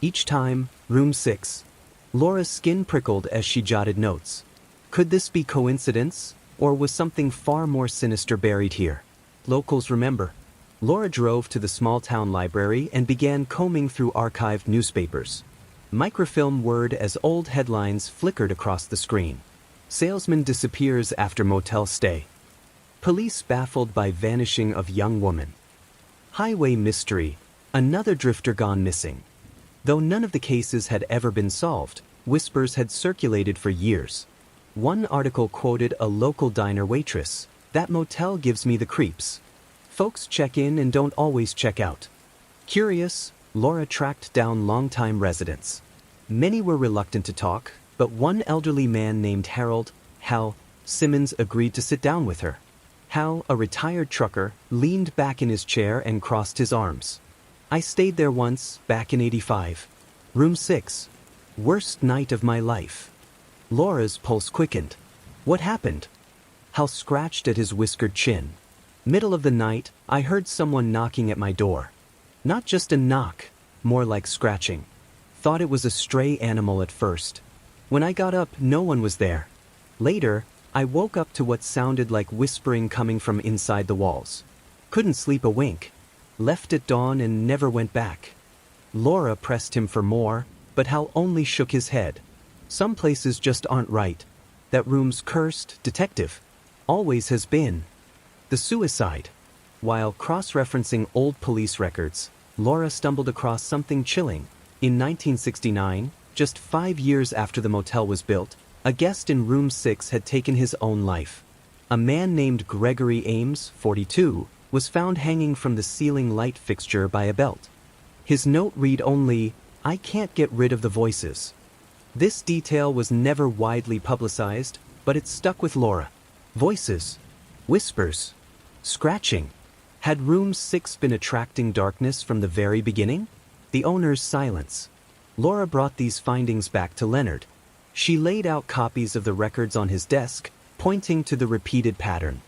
Each time, room 6. Laura's skin prickled as she jotted notes. Could this be coincidence, or was something far more sinister buried here? Locals remember. Laura drove to the small-town library and began combing through archived newspapers. Microfilm word as old headlines flickered across the screen. Salesman disappears after motel stay. Police baffled by vanishing of young woman. Highway mystery, another drifter gone missing. Though none of the cases had ever been solved, whispers had circulated for years. One article quoted a local diner waitress, "That motel gives me the creeps. Folks check in and don't always check out." Curious, Laura tracked down longtime residents. Many were reluctant to talk, but one elderly man named Hal Simmons agreed to sit down with her. Hal, a retired trucker, leaned back in his chair and crossed his arms. "I stayed there once, back in '85. Room 6. Worst night of my life." Laura's pulse quickened. "What happened?" Hal scratched at his whiskered chin. "Middle of the night, I heard someone knocking at my door. Not just a knock, more like scratching. Thought it was a stray animal at first. When I got up, no one was there. Later, I woke up to what sounded like whispering coming from inside the walls. Couldn't sleep a wink. Left at dawn and never went back." Laura pressed him for more, but Hal only shook his head. "Some places just aren't right. That room's cursed, detective. Always has been." The suicide. While cross-referencing old police records, Laura stumbled across something chilling. In 1969, just 5 years after the motel was built, a guest in room 6 had taken his own life. A man named Gregory Ames, 42, was found hanging from the ceiling light fixture by a belt. His note read only, "I can't get rid of the voices." This detail was never widely publicized, but it stuck with Laura. Voices. Whispers. Scratching. Had room 6 been attracting darkness from the very beginning? The owner's silence. Laura brought these findings back to Leonard. She laid out copies of the records on his desk, pointing to the repeated pattern.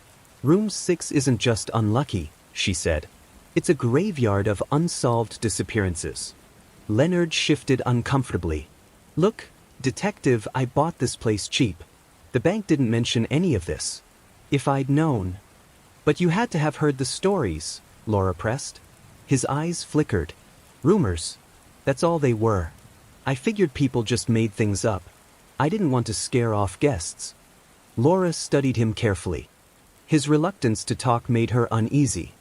"Room 6 isn't just unlucky," she said. "It's a graveyard of unsolved disappearances." Leonard shifted uncomfortably. "Look, detective, I bought this place cheap. The bank didn't mention any of this. If I'd known." "But you had to have heard the stories," Laura pressed. His eyes flickered. "Rumors. That's all they were. I figured people just made things up. I didn't want to scare off guests." Laura studied him carefully. His reluctance to talk made her uneasy.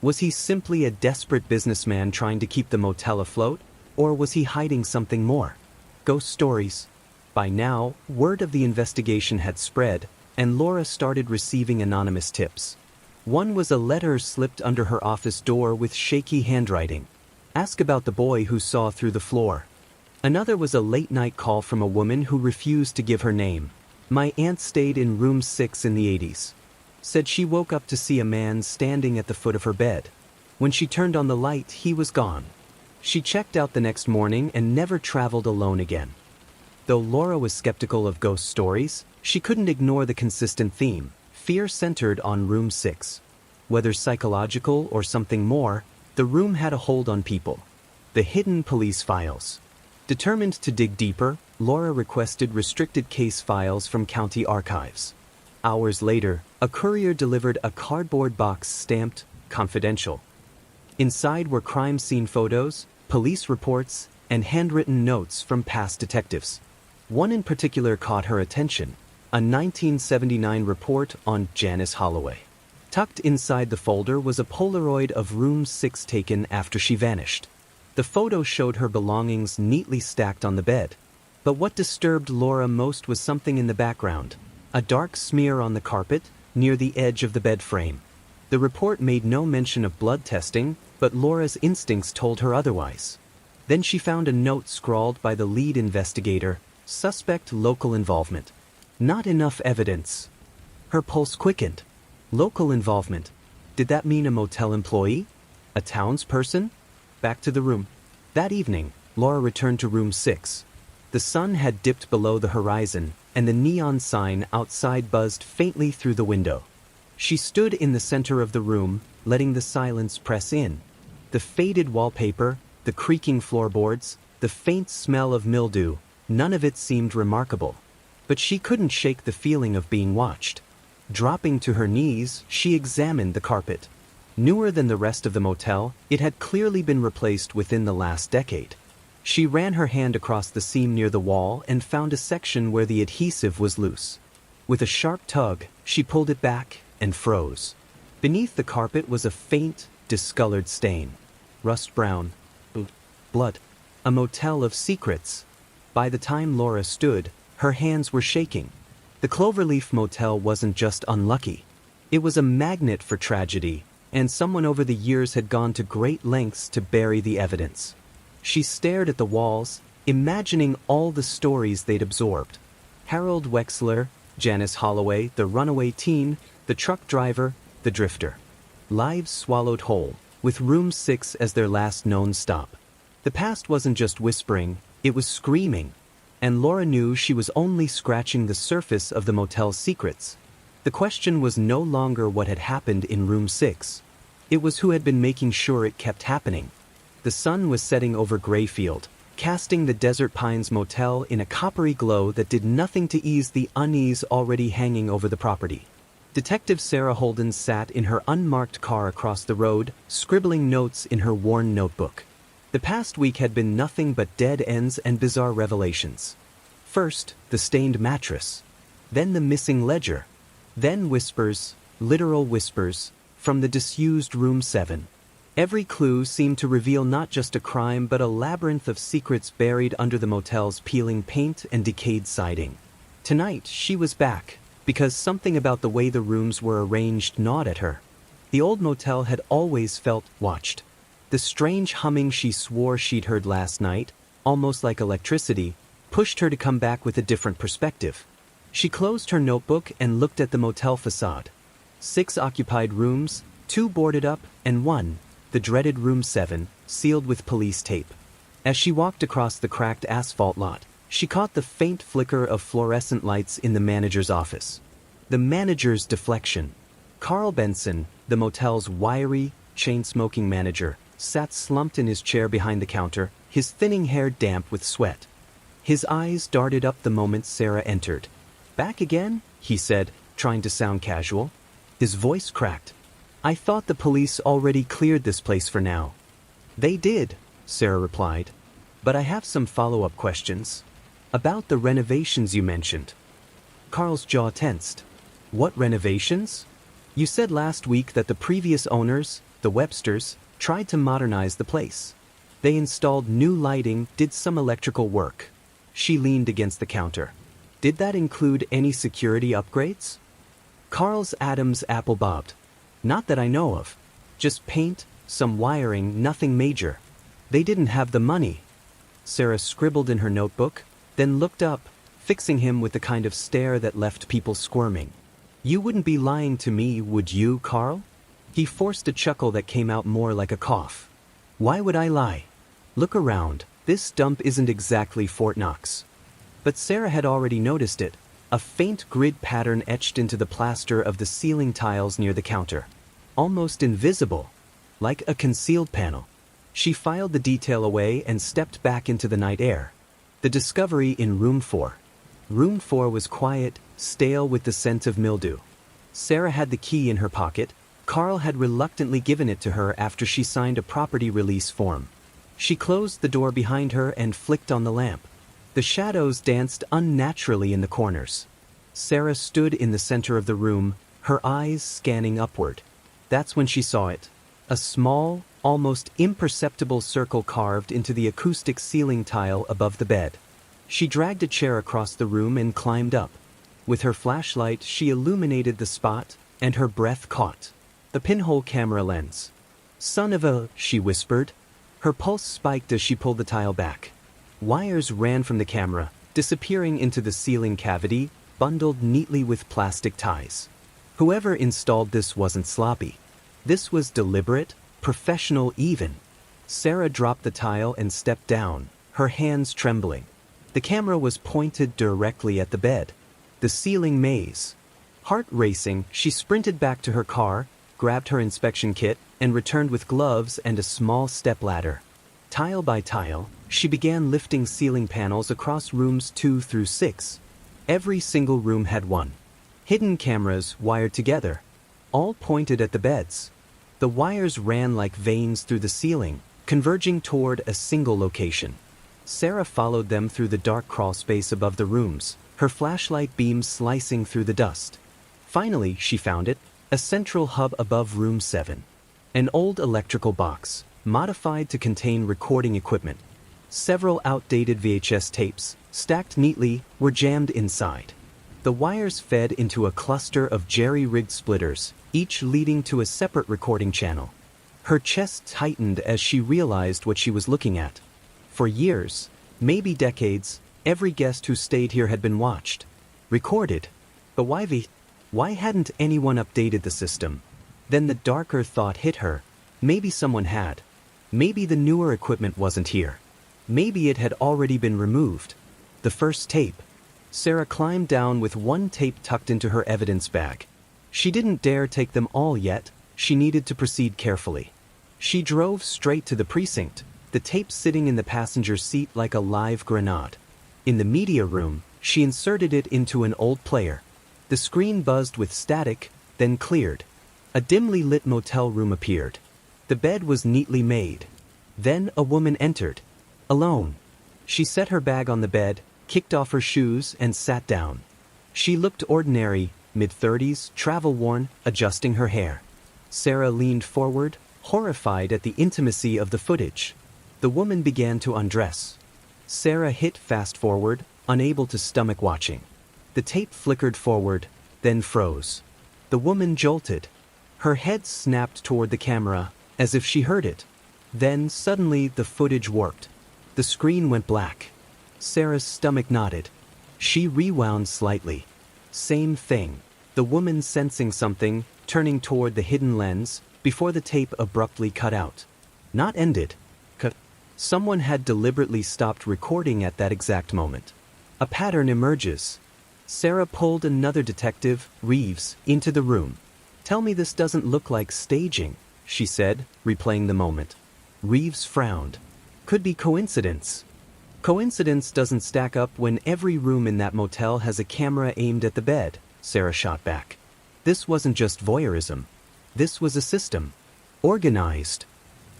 Was he simply a desperate businessman trying to keep the motel afloat, or was he hiding something more? Ghost stories. By now, word of the investigation had spread, and Laura started receiving anonymous tips. One was a letter slipped under her office door with shaky handwriting. "Ask about the boy who saw through the floor." Another was a late-night call from a woman who refused to give her name. "My aunt stayed in room 6 in the '80s. Said she woke up to see a man standing at the foot of her bed. When she turned on the light, he was gone. She checked out the next morning and never traveled alone again." Though Laura was skeptical of ghost stories, she couldn't ignore the consistent theme: fear centered on room 6. Whether psychological or something more, the room had a hold on people. The hidden police files. Determined to dig deeper, Laura requested restricted case files from county archives. Hours later, a courier delivered a cardboard box stamped "Confidential." Inside were crime scene photos, police reports, and handwritten notes from past detectives. One in particular caught her attention: a 1979 report on Janice Holloway. Tucked inside the folder was a Polaroid of room 6 taken after she vanished. The photo showed her belongings neatly stacked on the bed. But what disturbed Laura most was something in the background: a dark smear on the carpet, near the edge of the bed frame. The report made no mention of blood testing, but Laura's instincts told her otherwise. Then she found a note scrawled by the lead investigator: "Suspect local involvement. Not enough evidence." Her pulse quickened. Local involvement. Did that mean a motel employee? A townsperson? Back to the room. That evening, Laura returned to room 6. The sun had dipped below the horizon, and the neon sign outside buzzed faintly through the window. She stood in the center of the room, letting the silence press in. The faded wallpaper, the creaking floorboards, the faint smell of mildew, none of it seemed remarkable. But she couldn't shake the feeling of being watched. Dropping to her knees, she examined the carpet. Newer than the rest of the motel, it had clearly been replaced within the last decade. She ran her hand across the seam near the wall and found a section where the adhesive was loose. With a sharp tug, she pulled it back and froze. Beneath the carpet was a faint, discolored stain. Rust brown. Blood. A motel of secrets. By the time Laura stood, her hands were shaking. The Cloverleaf Motel wasn't just unlucky. It was a magnet for tragedy, and someone over the years had gone to great lengths to bury the evidence. She stared at the walls, imagining all the stories they'd absorbed. Harold Wexler, Janice Holloway, the runaway teen, the truck driver, the drifter. Lives swallowed whole, with room 6 as their last known stop. The past wasn't just whispering, it was screaming. And Laura knew she was only scratching the surface of the motel's secrets. The question was no longer what had happened in room 6. It was who had been making sure it kept happening. The sun was setting over Grayfield, casting the Desert Pines Motel in a coppery glow that did nothing to ease the unease already hanging over the property. Detective Sarah Holden sat in her unmarked car across the road, scribbling notes in her worn notebook. The past week had been nothing but dead ends and bizarre revelations. First, the stained mattress. Then the missing ledger. Then whispers, literal whispers, from the disused room 7. Every clue seemed to reveal not just a crime but a labyrinth of secrets buried under the motel's peeling paint and decayed siding. Tonight, she was back, because something about the way the rooms were arranged gnawed at her. The old motel had always felt watched. The strange humming she swore she'd heard last night, almost like electricity, pushed her to come back with a different perspective. She closed her notebook and looked at the motel facade. 6 occupied rooms, 2 boarded up, and 1, the dreaded room 7, sealed with police tape. As she walked across the cracked asphalt lot, she caught the faint flicker of fluorescent lights in the manager's office. The manager's deflection. Carl Benson, the motel's wiry, chain-smoking manager, sat slumped in his chair behind the counter, his thinning hair damp with sweat. His eyes darted up the moment Sarah entered. "Back again?" he said, trying to sound casual. His voice cracked. "I thought the police already cleared this place for now." "They did," Sarah replied. "But I have some follow-up questions. About the renovations you mentioned." Carl's jaw tensed. "What renovations? You said last week that the previous owners, the Websters, tried to modernize the place. They installed new lighting, did some electrical work." She leaned against the counter. "Did that include any security upgrades?" Carl's Adam's apple bobbed. "Not that I know of. Just paint, some wiring, nothing major. They didn't have the money." Sarah scribbled in her notebook, then looked up, fixing him with the kind of stare that left people squirming. "You wouldn't be lying to me, would you, Carl?" He forced a chuckle that came out more like a cough. "Why would I lie? Look around, this dump isn't exactly Fort Knox." But Sarah had already noticed it, a faint grid pattern etched into the plaster of the ceiling tiles near the counter. Almost invisible, like a concealed panel. She filed the detail away and stepped back into the night air. The discovery in room 4. Room 4 was quiet, stale with the scent of mildew. Sarah had the key in her pocket. Carl had reluctantly given it to her after she signed a property release form. She closed the door behind her and flicked on the lamp. The shadows danced unnaturally in the corners. Sarah stood in the center of the room, her eyes scanning upward. That's when she saw it. A small, almost imperceptible circle carved into the acoustic ceiling tile above the bed. She dragged a chair across the room and climbed up. With her flashlight, she illuminated the spot, and her breath caught the pinhole camera lens. "Son of a," she whispered. Her pulse spiked as she pulled the tile back. Wires ran from the camera, disappearing into the ceiling cavity, bundled neatly with plastic ties. Whoever installed this wasn't sloppy. This was deliberate, professional even. Sarah dropped the tile and stepped down, her hands trembling. The camera was pointed directly at the bed. The ceiling maze. Heart racing, she sprinted back to her car, grabbed her inspection kit, and returned with gloves and a small stepladder. Tile by tile, she began lifting ceiling panels across rooms 2 through 6. Every single room had one. Hidden cameras wired together, all pointed at the beds. The wires ran like veins through the ceiling, converging toward a single location. Sarah followed them through the dark crawl space above the rooms, her flashlight beams slicing through the dust. Finally, she found it, a central hub above room 7. An old electrical box, modified to contain recording equipment. Several outdated VHS tapes, stacked neatly, were jammed inside. The wires fed into a cluster of jerry-rigged splitters, each leading to a separate recording channel. Her chest tightened as she realized what she was looking at. For years, maybe decades, every guest who stayed here had been watched, recorded. But why hadn't anyone updated the system? Then the darker thought hit her. Maybe someone had. Maybe the newer equipment wasn't here. Maybe it had already been removed. The first tape. Sarah climbed down with one tape tucked into her evidence bag. She didn't dare take them all yet. She needed to proceed carefully. She drove straight to the precinct, the tape sitting in the passenger seat like a live grenade. In the media room, she inserted it into an old player. The screen buzzed with static, then cleared. A dimly lit motel room appeared. The bed was neatly made. Then a woman entered. Alone. She set her bag on the bed, kicked off her shoes, and sat down. She looked ordinary, mid-30s, travel-worn, adjusting her hair. Sarah leaned forward, horrified at the intimacy of the footage. The woman began to undress. Sarah hit fast forward, unable to stomach watching. The tape flickered forward, then froze. The woman jolted. Her head snapped toward the camera, as if she heard it. Then, suddenly, the footage warped. The screen went black. Sarah's stomach knotted. She rewound slightly. Same thing. The woman sensing something, turning toward the hidden lens, before the tape abruptly cut out. Not ended. Cut. Someone had deliberately stopped recording at that exact moment. A pattern emerges. Sarah pulled another detective, Reeves, into the room. "Tell me this doesn't look like staging," she said, replaying the moment. Reeves frowned. "Could be coincidence." "Coincidence doesn't stack up when every room in that motel has a camera aimed at the bed," Sarah shot back. This wasn't just voyeurism. This was a system. Organized.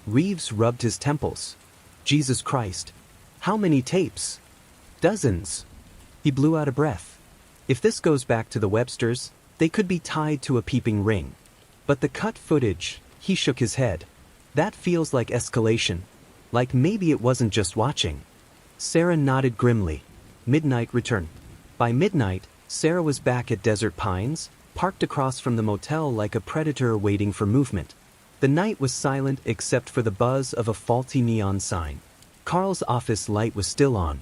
Reeves rubbed his temples. Jesus Christ. How many tapes? Dozens. He blew out a breath. If this goes back to the Websters, they could be tied to a peeping ring. But the cut footage, he shook his head. That feels like escalation. Like maybe it wasn't just watching. Sarah nodded grimly. Midnight returned. By midnight, Sarah was back at Desert Pines, parked across from the motel like a predator waiting for movement. The night was silent except for the buzz of a faulty neon sign. Carl's office light was still on.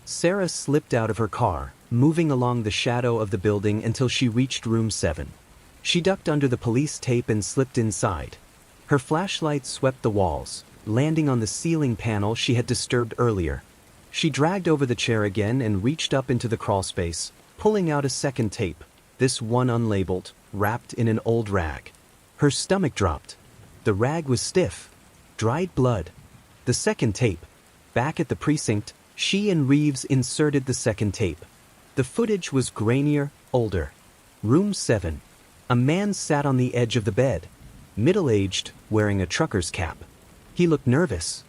Sarah slipped out of her car, moving along the shadow of the building until she reached room 7. She ducked under the police tape and slipped inside. Her flashlight swept the walls, landing on the ceiling panel she had disturbed earlier. She dragged over the chair again and reached up into the crawlspace, pulling out a second tape, this one unlabeled, wrapped in an old rag. Her stomach dropped. The rag was stiff. Dried blood. The second tape. Back at the precinct, she and Reeves inserted the second tape. The footage was grainier, older. Room 7. A man sat on the edge of the bed, middle-aged, wearing a trucker's cap. He looked nervous.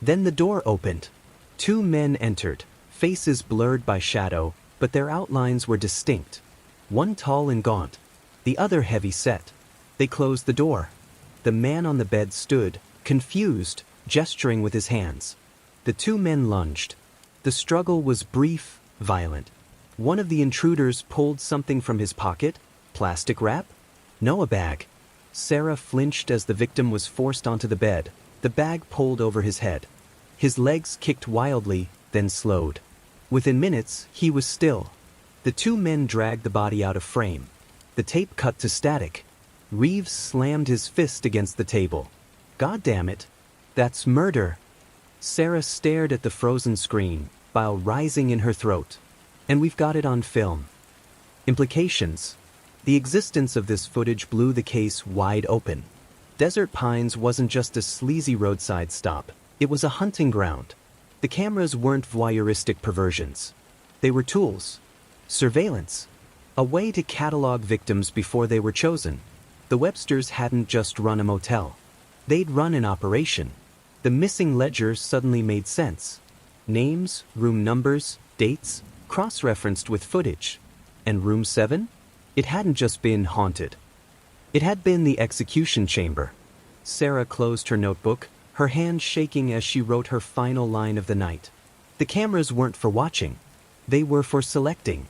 Then the door opened. 2 men entered, faces blurred by shadow, but their outlines were distinct. One tall and gaunt, the other heavy-set. They closed the door. The man on the bed stood, confused, gesturing with his hands. The 2 men lunged. The struggle was brief, violent. One of the intruders pulled something from his pocket. Plastic wrap? No, a bag. Sarah flinched as the victim was forced onto the bed, the bag pulled over his head. His legs kicked wildly, then slowed. Within minutes, he was still. The 2 men dragged the body out of frame. The tape cut to static. Reeves slammed his fist against the table. "God damn it. That's murder." Sarah stared at the frozen screen, bile rising in her throat. And we've got it on film. Implications. The existence of this footage blew the case wide open. Desert Pines wasn't just a sleazy roadside stop. It was a hunting ground. The cameras weren't voyeuristic perversions. They were tools. Surveillance. A way to catalog victims before they were chosen. The Websters hadn't just run a motel. They'd run an operation. The missing ledger suddenly made sense. Names, room numbers, dates, cross-referenced with footage. And room 7? It hadn't just been haunted. It had been the execution chamber. Sarah closed her notebook, her hand shaking as she wrote her final line of the night. The cameras weren't for watching. They were for selecting.